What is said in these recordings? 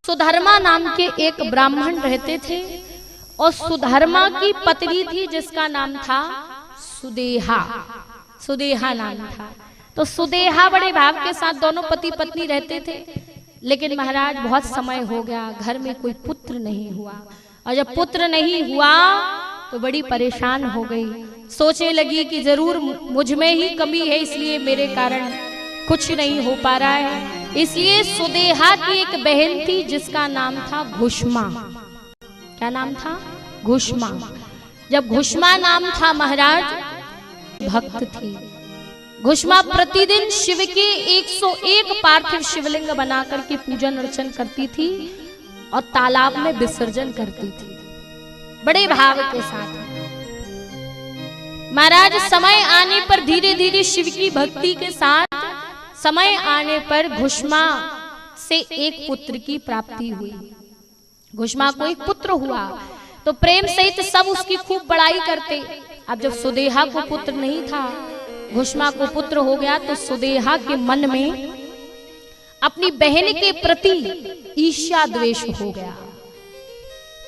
सुधर्मा नाम के एक ब्राह्मण रहते थे और सुधर्मा की पत्नी थी जिसका नाम था सुदेहा। सुदेहा नाम था। तो सुदेहा बड़े भाव के साथ दोनों पति पत्नी रहते थे। लेकिन महाराज बहुत समय हो गया, घर में कोई पुत्र नहीं हुआ, और जब पुत्र नहीं हुआ तो बड़ी परेशान हो गई। सोचने लगी कि जरूर मुझ में ही कमी है, इसलिए मेरे कारण कुछ नहीं हो पा रहा है। इसलिए सुदेहा की एक बहन थी जिसका नाम था घुष्मा। क्या नाम था? घुष्मा। जब घुष्मा नाम था महाराज, भक्त थी। घुष्मा प्रतिदिन शिव के 101 पार्थिव शिवलिंग बना करके पूजन अर्चन करती थी और तालाब में विसर्जन करती थी बड़े भाव के साथ। महाराज समय आने पर धीरे धीरे शिव की भक्ति के साथ समय आने पर घुष्मा से एक पुत्र की प्राप्ति हुई। घुष्मा को एक पुत्र हुआ तो प्रेम सहित सब उसकी खूब बड़ाई करते। अब जब सुदेहा को पुत्र नहीं था, घुष्मा को पुत्र हो गया, तो सुदेहा के मन में अपनी बहन के प्रति ईर्ष्या द्वेष हो गया।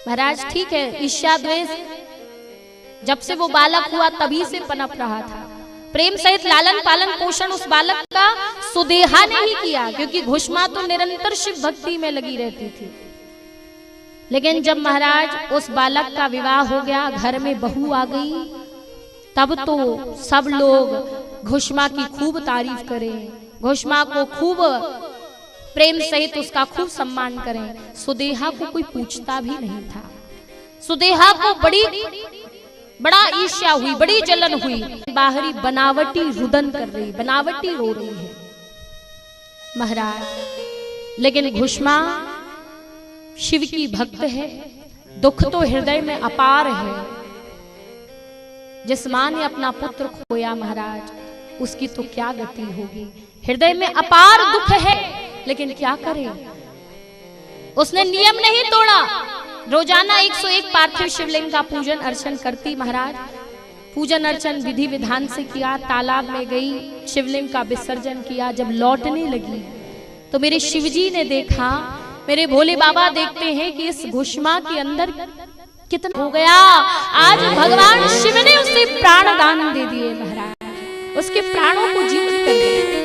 महाराज ठीक है, ईर्ष्या द्वेष जब से वो बालक हुआ तभी से पनप रहा था। प्रेम सहित लालन पालन पोषण उस बालक का सुदेहा ने ही किया, क्योंकि घुष्मा तो निरंतर शिव भक्ति में लगी रहती थी। लेकिन जब महाराज उस बालक का विवाह हो गया, घर में बहू आ गई, तब तो सब लोग घुष्मा की खूब तारीफ करें, घुष्मा को खूब प्रेम सहित उसका खूब सम्मान करें। सुदेहा को कोई पूछता भी नहीं था। सुदेहा को बड़ा ईर्ष्या हुई, बड़ी जलन हुई। बाहरी बनावटी रुदन कर रही, बनावटी रो रही है महाराज। लेकिन घुष्मा शिव की भक्त है, दुख तो हृदय में अपार है। जिस मां ने अपना पुत्र खोया महाराज, उसकी तो क्या गति होगी। हृदय में अपार दुख है, लेकिन क्या करे। उसने नियम नहीं तोड़ा, रोजाना 101 पार्थिव शिवलिंग का पूजन अर्चन करती महाराज। पूजन अर्चन विधि विधान से किया, तालाब में गई, शिवलिंग का विसर्जन किया। जब लौटने लगी तो मेरे शिवजी ने देखा, मेरे भोले बाबा देखते हैं कि इस घुष्मा के अंदर कितना हो गया। आज भगवान शिव ने उसे प्राण दान दे दिए महाराज, उसके प्राणों को जीवित कर दिया।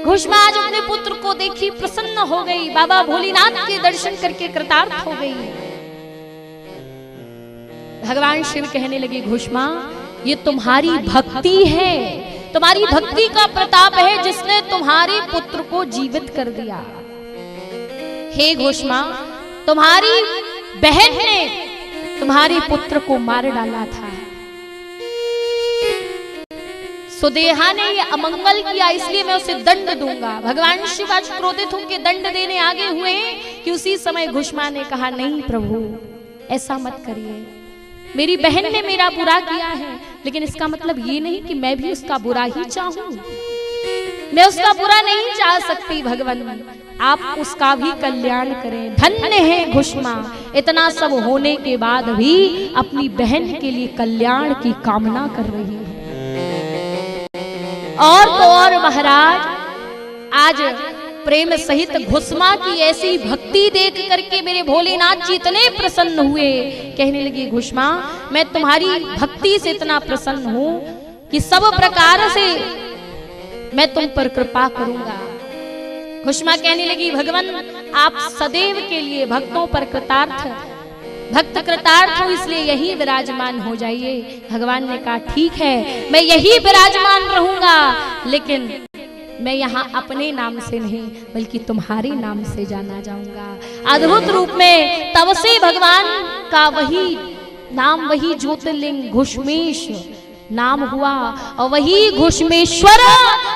घुष्मा आज अपने पुत्र को देखी प्रसन्न हो गई, बाबा भोलेनाथ के दर्शन करके कृतार्थ हो गई। भगवान शिव कहने लगे, घुष्मा ये तुम्हारी भक्ति है, तुम्हारी भक्ति का प्रताप है जिसने तुम्हारे पुत्र को जीवित कर दिया। हे घुष्मा, तुम्हारी बहन ने तुम्हारे पुत्र को मार डाला था। सुदेहा ने ये अमंगल किया, इसलिए मैं उसे दंड दूंगा। भगवान शिव आज क्रोधित होकर दंड देने आगे हुए कि उसी समय घुष्मा ने कहा, नहीं प्रभु ऐसा मत करिए, मेरी बहन ने मेरा बुरा किया है, लेकिन इसका मतलब ये नहीं कि मैं भी उसका बुरा ही चाहूं। मैं उसका बुरा नहीं चाह सकती भगवान, आप उसका भी कल्याण करें। धन्य है घुष्मा, इतना सब होने के बाद भी अपनी बहन के लिए कल्याण की कामना कर रही है। और तो और महाराज, आज प्रेम सहित घुष्मा की ऐसी भक्ति देख करके मेरे भोलेनाथ जी इतने प्रसन्न हुए। कहने लगी, घुष्मा मैं तुम्हारी भक्ति से इतना प्रसन्न हूं कि सब प्रकार से मैं तुम पर कृपा करूंगा। घुष्मा कहने लगी, भगवान आप सदैव के लिए भक्तों पर कृतार्थ, भक्त कृतार्थ हो, इसलिए यही विराजमान हो जाइए। भगवान ने कहा, ठीक है मैं यही विराजमान रहूंगा, लेकिन मैं यहाँ अपने नाम से नहीं बल्कि तुम्हारे नाम से जाना जाऊंगा। अद्भुत रूप में तब से भगवान का वही नाम, वही ज्योतिर्लिंग घुष्मेश नाम हुआ और वही घुष्मेश्वर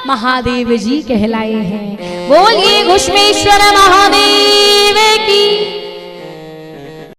महादेव जी कहलाए हैं। बोलिए घुष्मेश्वर महादेव की।